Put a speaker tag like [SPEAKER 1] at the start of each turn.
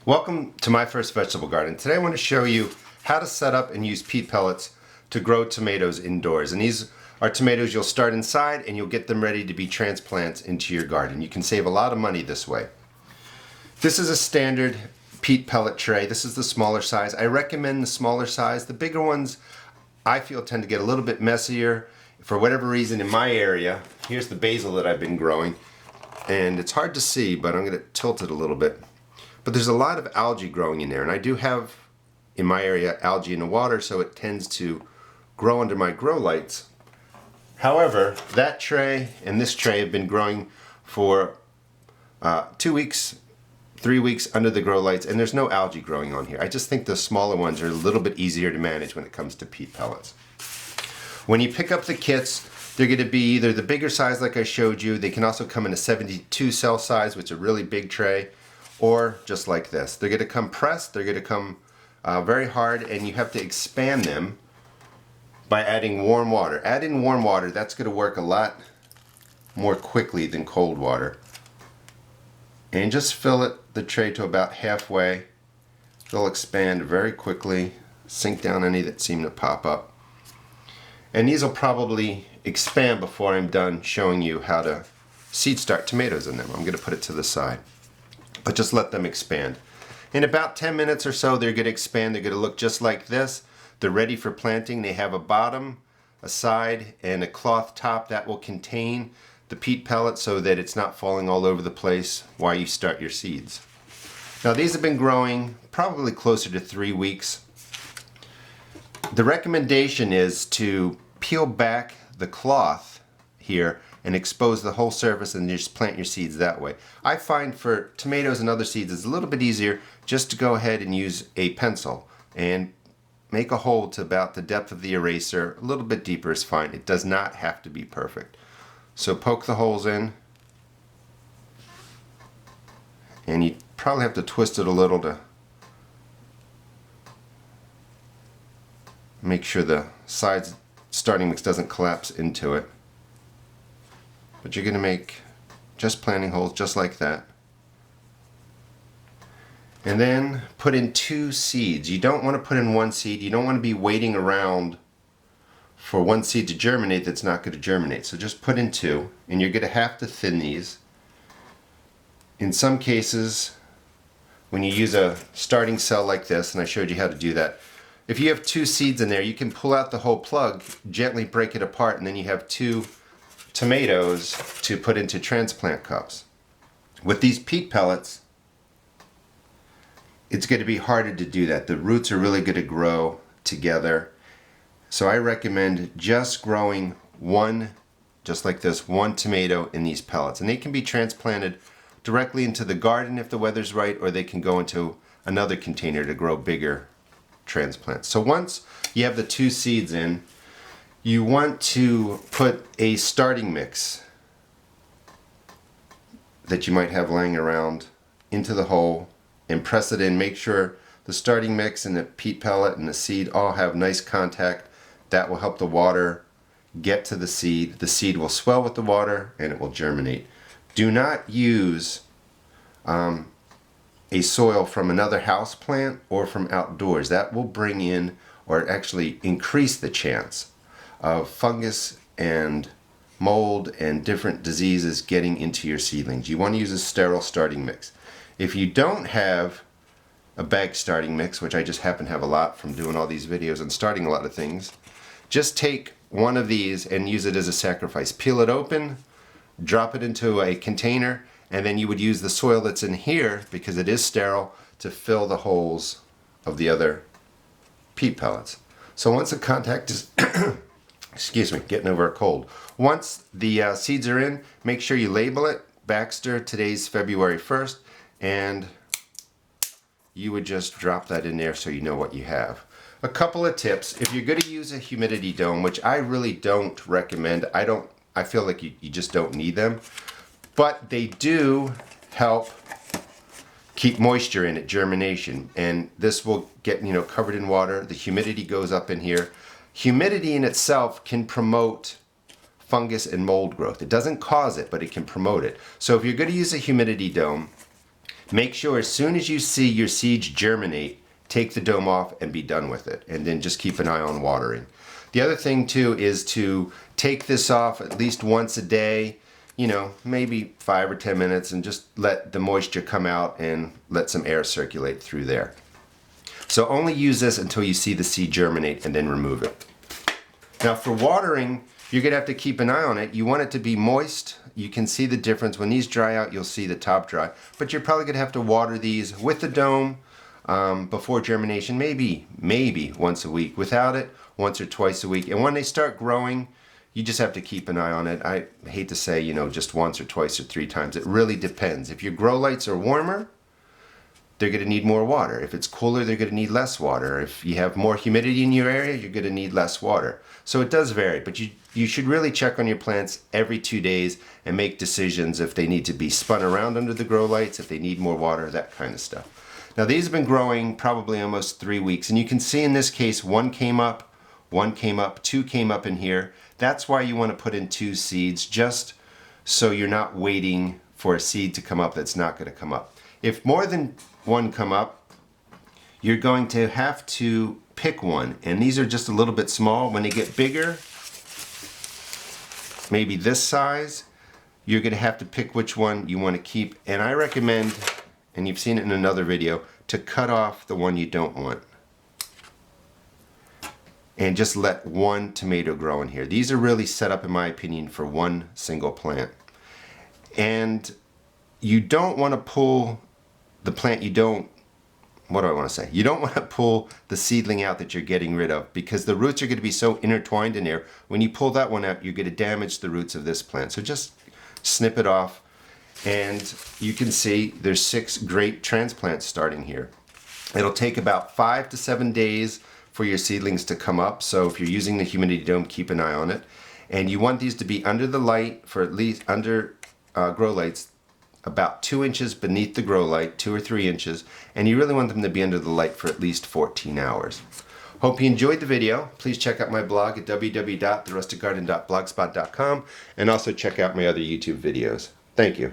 [SPEAKER 1] Welcome to my first vegetable garden. Today I want to show you how to set up and use peat pellets to grow tomatoes indoors. And these are tomatoes you'll start inside and you'll get them ready to be transplants into your garden. You can save a lot of money this way. This is a standard peat pellet tray. This is the smaller size. I recommend the smaller size. The bigger ones I feel tend to get a little bit messier. For whatever reason in my area, here's the basil that I've been growing. And it's hard to see, but I'm going to tilt it a little bit. But there's a lot of algae growing in there, and I do have in my area algae in the water, so it tends to grow under my grow lights. However, that tray and this tray have been growing for 2 weeks, 3 weeks under the grow lights, and there's no algae growing on here. I just think the smaller ones are a little bit easier to manage when it comes to peat pellets. When you pick up the kits, they're going to be either the bigger size like I showed you. They can also come in a 72 cell size, which is a really big tray, or just like this. They're going to come pressed, they're going to come very hard, and you have to expand them by adding warm water. Add in warm water, that's going to work a lot more quickly than cold water. And just fill the tray to about halfway. They'll expand very quickly, sink down any that seem to pop up. And these will probably expand before I'm done showing you how to seed start tomatoes in them. I'm going to put it to the side. But just let them expand. In about 10 minutes or so, they're going to expand. They're going to look just like this. They're ready for planting. They have a bottom, a side, and a cloth top that will contain the peat pellet so that it's not falling all over the place while you start your seeds. Now these have been growing probably closer to 3 weeks. The recommendation is to peel back the cloth here and expose the whole surface and just plant your seeds that way. I find for tomatoes and other seeds it's a little bit easier just to go ahead and use a pencil and make a hole to about the depth of the eraser. A little bit deeper is fine. It does not have to be perfect. So poke the holes in, and you probably have to twist it a little to make sure the sides starting mix doesn't collapse into it. But you're going to make just planting holes just like that. And then put in 2 seeds. You don't want to put in 1 seed. You don't want to be waiting around for 1 seed to germinate that's not going to germinate. So just put in 2, and you're going to have to thin these. In some cases, when you use a starting cell like this, and I showed you how to do that, if you have 2 seeds in there, you can pull out the whole plug, gently break it apart, and then you have 2 tomatoes to put into transplant cups. With these peat pellets, it's going to be harder to do that. The roots are really going to grow together. So I recommend just growing one, just like this, 1 tomato in these pellets. And they can be transplanted directly into the garden if the weather's right, or they can go into another container to grow bigger transplants. So once you have the 2 seeds in, you want to put a starting mix that you might have laying around into the hole and press it in. Make sure the starting mix and the peat pellet and the seed all have nice contact. That will help the water get to the seed. The seed will swell with the water and it will germinate. Do not use a soil from another house plant or from outdoors. That will bring in or actually increase the chance of fungus and mold and different diseases getting into your seedlings. You want to use a sterile starting mix. If you don't have a bag starting mix, which I just happen to have a lot from doing all these videos and starting a lot of things, just take one of these and use it as a sacrifice. Peel it open, drop it into a container, and then you would use the soil that's in here, because it is sterile, to fill the holes of the other peat pellets. So once the contact is excuse me, getting over a cold. Once the seeds are in, make sure you label it. Baxter, today's February 1st, and you would just drop that in there so you know what you have. A couple of tips. If you're going to use a humidity dome, which I really don't recommend, I feel like you just don't need them, but they do help keep moisture in at germination, and this will get covered in water. The humidity goes up in here. Humidity in itself can promote fungus and mold growth. It doesn't cause it, but it can promote it. So if you're going to use a humidity dome, Make sure as soon as you see your seeds germinate, take the dome off and be done with it. And then just keep an eye on watering. The other thing too is to take this off at least once a day, you know, maybe 5 or 10 minutes, and just let the moisture come out and let some air circulate through there. So only use this until you see the seed germinate and then remove it. Now for watering, you're gonna have to keep an eye on it. You want it to be moist. You can see the difference. When these dry out, you'll see the top dry. But you're probably gonna have to water these with the dome before germination, maybe once a week. Without it, once or twice a week. And when they start growing, you just have to keep an eye on it. I hate to say, you know, just once or twice or 3 times. It really depends. If your grow lights are warmer, they're going to need more water. If it's cooler, they're going to need less water. If you have more humidity in your area, you're going to need less water. So it does vary, but you should really check on your plants every 2 days and make decisions if they need to be spun around under the grow lights, if they need more water, that kind of stuff. Now these have been growing probably almost 3 weeks, and you can see in this case 1 came up, 2 came up in here. That's why you want to put in 2 seeds, just so you're not waiting for a seed to come up that's not going to come up. If more than 1 come up, you're going to have to pick one, and these are just a little bit small. When they get bigger, maybe this size, you're going to have to pick which one you want to keep. And I recommend, and you've seen it in another video, to cut off the one you don't want. And just let 1 tomato grow in here. These are really set up, in my opinion, for 1 single plant. And you don't want to pull the plant, you don't want to pull the seedling out that you're getting rid of, because the roots are going to be so intertwined in there. When you pull that one out, you're going to damage the roots of this plant. So just snip it off, and you can see there's 6 great transplants starting here. It'll take about 5 to 7 days for your seedlings to come up. So if you're using the humidity dome, keep an eye on it. And you want these to be under the light for at least under grow lights, about 2 inches beneath the grow light, 2 or 3 inches. And you really want them to be under the light for at least 14 hours. Hope you enjoyed the video. Please check out my blog at www.therusticgarden.blogspot.com, and also check out my other YouTube videos. Thank you.